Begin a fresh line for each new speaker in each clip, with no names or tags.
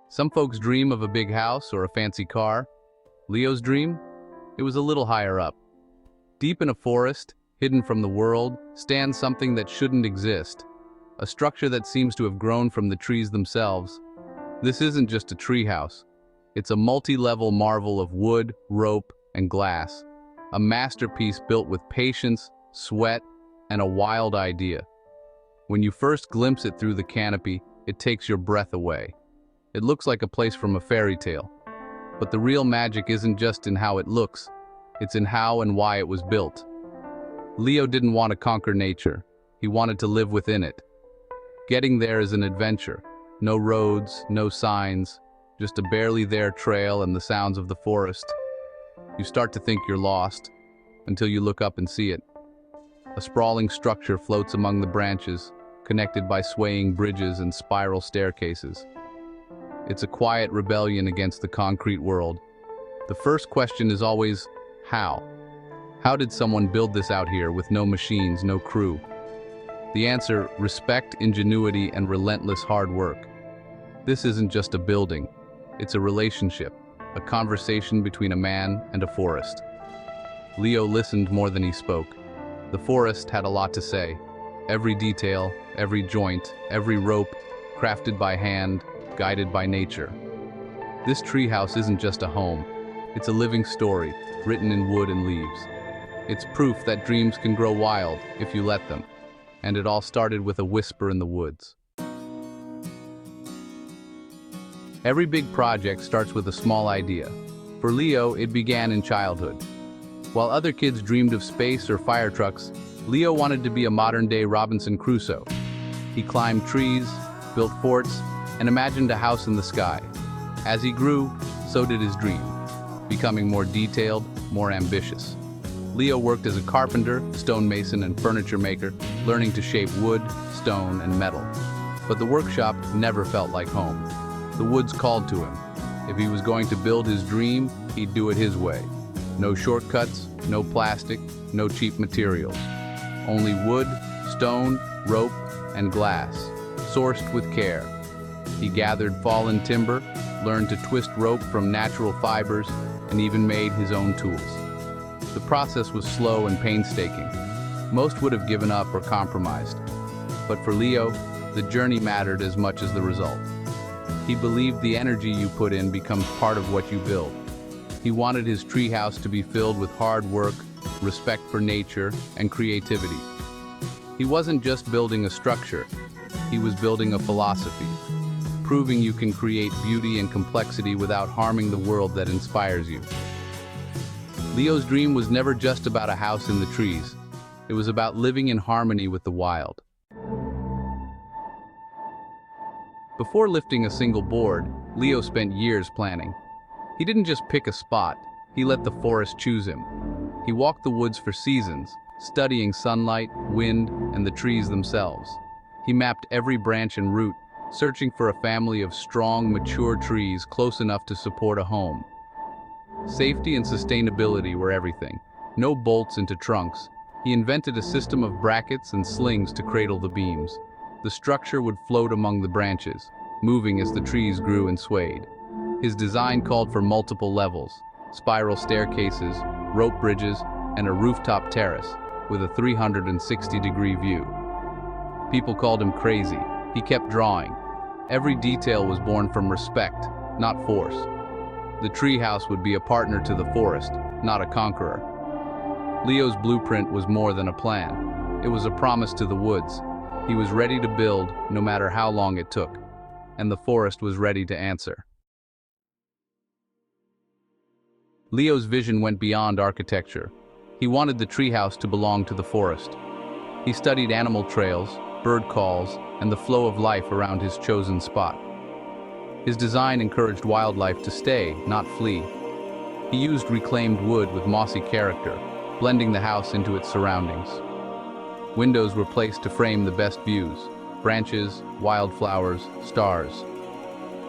Some folks dream of a big house or a fancy car. Leo's dream? It was a little higher up. Deep in a forest, hidden from the world, stands something that shouldn't exist. A structure that seems to have grown from the trees themselves. This isn't just a treehouse. It's a multi-level marvel of wood, rope, and glass. A masterpiece built with patience, sweat, and a wild idea. When you first glimpse it through the canopy, it takes your breath away. It looks like a place from a fairy tale. But the real magic isn't just in how it looks, it's in how and why it was built. Leo didn't want to conquer nature. He wanted to live within it. Getting there is an adventure. No roads, no signs, just a barely there trail and the sounds of the forest. You start to think you're lost, until you look up and see it. A sprawling structure floats among the branches, connected by swaying bridges and spiral staircases. It's a quiet rebellion against the concrete world. The first question is always, how? How did someone build this out here with no machines, no crew? The answer, respect, ingenuity, and relentless hard work. This isn't just a building. It's a relationship, a conversation between a man and a forest. Leo listened more than he spoke. The forest had a lot to say. Every detail, every joint, every rope, crafted by hand, guided by nature. This treehouse isn't just a home. It's a living story, written in wood and leaves. It's proof that dreams can grow wild if you let them. And it all started with a whisper in the woods. Every big project starts with a small idea. For Leo, it began in childhood. While other kids dreamed of space or fire trucks, Leo wanted to be a modern-day Robinson Crusoe. He climbed trees, built forts, and imagined a house in the sky. As he grew, so did his dream, becoming more detailed, more ambitious. Leo worked as a carpenter, stonemason, and furniture maker, learning to shape wood, stone, and metal. But the workshop never felt like home. The woods called to him. If he was going to build his dream, he'd do it his way. No shortcuts, no plastic, no cheap materials. Only wood, stone, rope, and glass, sourced with care. He gathered fallen timber, learned to twist rope from natural fibers, and even made his own tools. The process was slow and painstaking. Most would have given up or compromised. But for Leo, the journey mattered as much as the result. He believed the energy you put in becomes part of what you build. He wanted his treehouse to be filled with hard work, respect for nature, and creativity. He wasn't just building a structure, he was building a philosophy, proving you can create beauty and complexity without harming the world that inspires you. Leo's dream was never just about a house in the trees. It was about living in harmony with the wild. Before lifting a single board, Leo spent years planning. He didn't just pick a spot, he let the forest choose him. He walked the woods for seasons, studying sunlight, wind, and the trees themselves. He mapped every branch and root, searching for a family of strong, mature trees close enough to support a home. Safety and sustainability were everything. No bolts into trunks. He invented a system of brackets and slings to cradle the beams. The structure would float among the branches, moving as the trees grew and swayed. His design called for multiple levels, spiral staircases, rope bridges, and a rooftop terrace with a 360-degree view. People called him crazy. He kept drawing. Every detail was born from respect, not force. The treehouse would be a partner to the forest, not a conqueror. Leo's blueprint was more than a plan. It was a promise to the woods. He was ready to build, no matter how long it took. And the forest was ready to answer. Leo's vision went beyond architecture. He wanted the treehouse to belong to the forest. He studied animal trails, bird calls, and the flow of life around his chosen spot. His design encouraged wildlife to stay, not flee. He used reclaimed wood with mossy character, blending the house into its surroundings. Windows were placed to frame the best views: branches, wildflowers, stars.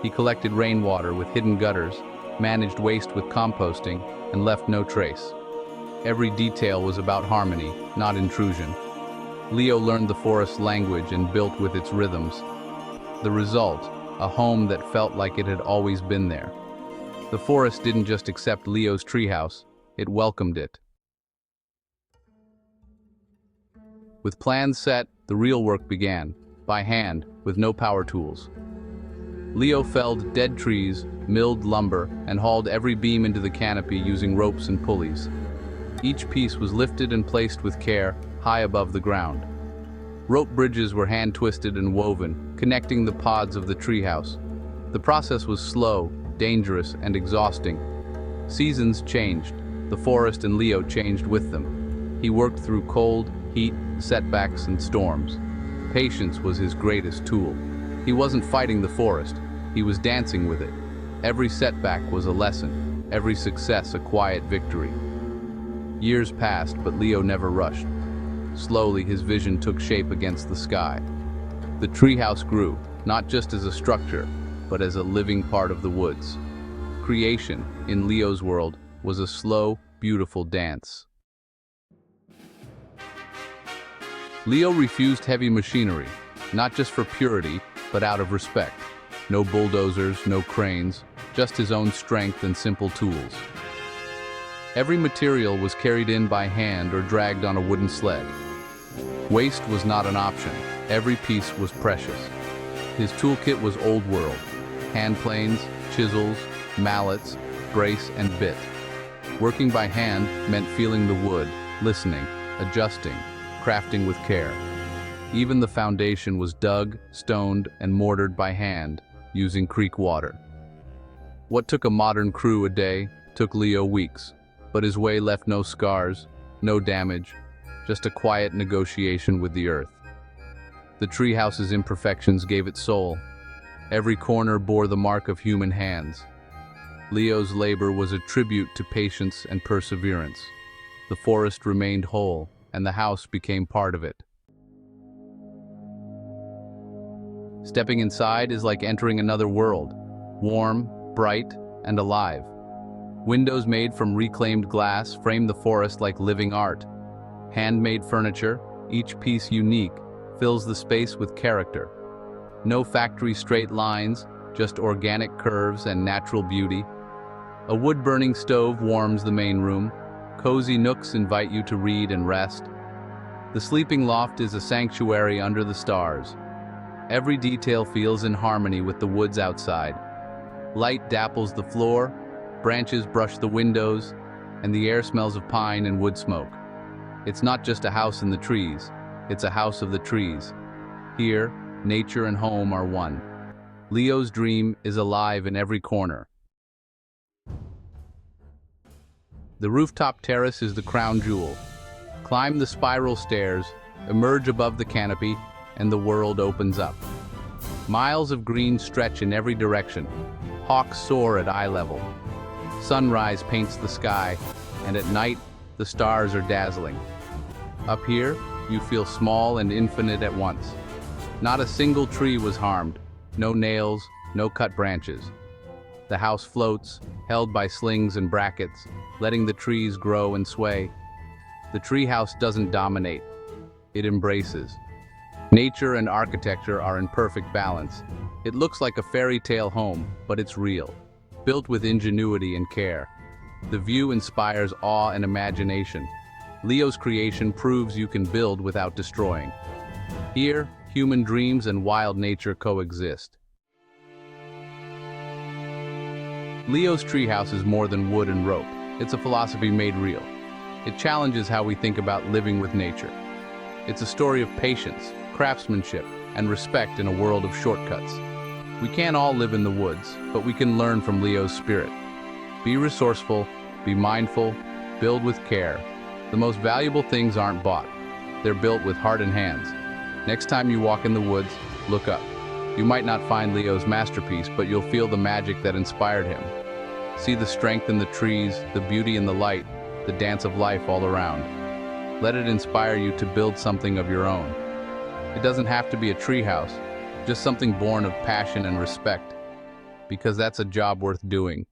He collected rainwater with hidden gutters, managed waste with composting, and left no trace. Every detail was about harmony, not intrusion. Leo learned the forest's language and built with its rhythms. The result, a home that felt like it had always been there. The forest didn't just accept Leo's treehouse, it welcomed it. With plans set, the real work began, by hand, with no power tools. Leo felled dead trees, milled lumber, and hauled every beam into the canopy using ropes and pulleys. Each piece was lifted and placed with care, high above the ground. Rope bridges were hand-twisted and woven, connecting the pods of the treehouse. The process was slow, dangerous, and exhausting. Seasons changed. The forest and Leo changed with them. He worked through cold, heat, setbacks, and storms. Patience was his greatest tool. He wasn't fighting the forest, he was dancing with it. Every setback was a lesson, every success a quiet victory. Years passed, but Leo never rushed. Slowly, his vision took shape against the sky. The treehouse grew, not just as a structure, but as a living part of the woods. Creation, in Leo's world, was a slow, beautiful dance. Leo refused heavy machinery, not just for purity, but out of respect. No bulldozers, no cranes, just his own strength and simple tools. Every material was carried in by hand or dragged on a wooden sled. Waste was not an option. Every piece was precious. His toolkit was old world. Hand planes, chisels, mallets, brace, and bit. Working by hand meant feeling the wood, listening, adjusting, crafting with care. Even the foundation was dug, stoned, and mortared by hand, using creek water. What took a modern crew a day took Leo weeks, but his way left no scars, no damage, just a quiet negotiation with the earth. The treehouse's imperfections gave it soul. Every corner bore the mark of human hands. Leo's labor was a tribute to patience and perseverance. The forest remained whole, and the house became part of it. Stepping inside is like entering another world, warm, bright, and alive. Windows made from reclaimed glass frame the forest like living art. Handmade furniture, each piece unique, fills the space with character. No factory straight lines, just organic curves and natural beauty. A wood-burning stove warms the main room. Cozy nooks invite you to read and rest. The sleeping loft is a sanctuary under the stars. Every detail feels in harmony with the woods outside. Light dapples the floor, branches brush the windows, and the air smells of pine and wood smoke. It's not just a house in the trees, it's a house of the trees. Here, nature and home are one. Leo's dream is alive in every corner. The rooftop terrace is the crown jewel. Climb the spiral stairs, emerge above the canopy, and the world opens up. Miles of green stretch in every direction. Hawks soar at eye level. Sunrise paints the sky, and at night, the stars are dazzling. Up here, you feel small and infinite at once. Not a single tree was harmed. No nails, no cut branches. The house floats, held by slings and brackets, letting the trees grow and sway. The treehouse doesn't dominate, it embraces. Nature and architecture are in perfect balance. It looks like a fairy tale home, but it's real, built with ingenuity and care. The view inspires awe and imagination. Leo's creation proves you can build without destroying. Here, human dreams and wild nature coexist. Leo's treehouse is more than wood and rope. It's a philosophy made real. It challenges how we think about living with nature. It's a story of patience, craftsmanship, and respect in a world of shortcuts. We can't all live in the woods, but we can learn from Leo's spirit. Be resourceful, be mindful, build with care. The most valuable things aren't bought. They're built with heart and hands. Next time you walk in the woods, look up. You might not find Leo's masterpiece, but you'll feel the magic that inspired him. See the strength in the trees, the beauty in the light, the dance of life all around. Let it inspire you to build something of your own. It doesn't have to be a treehouse, just something born of passion and respect, because that's a job worth doing.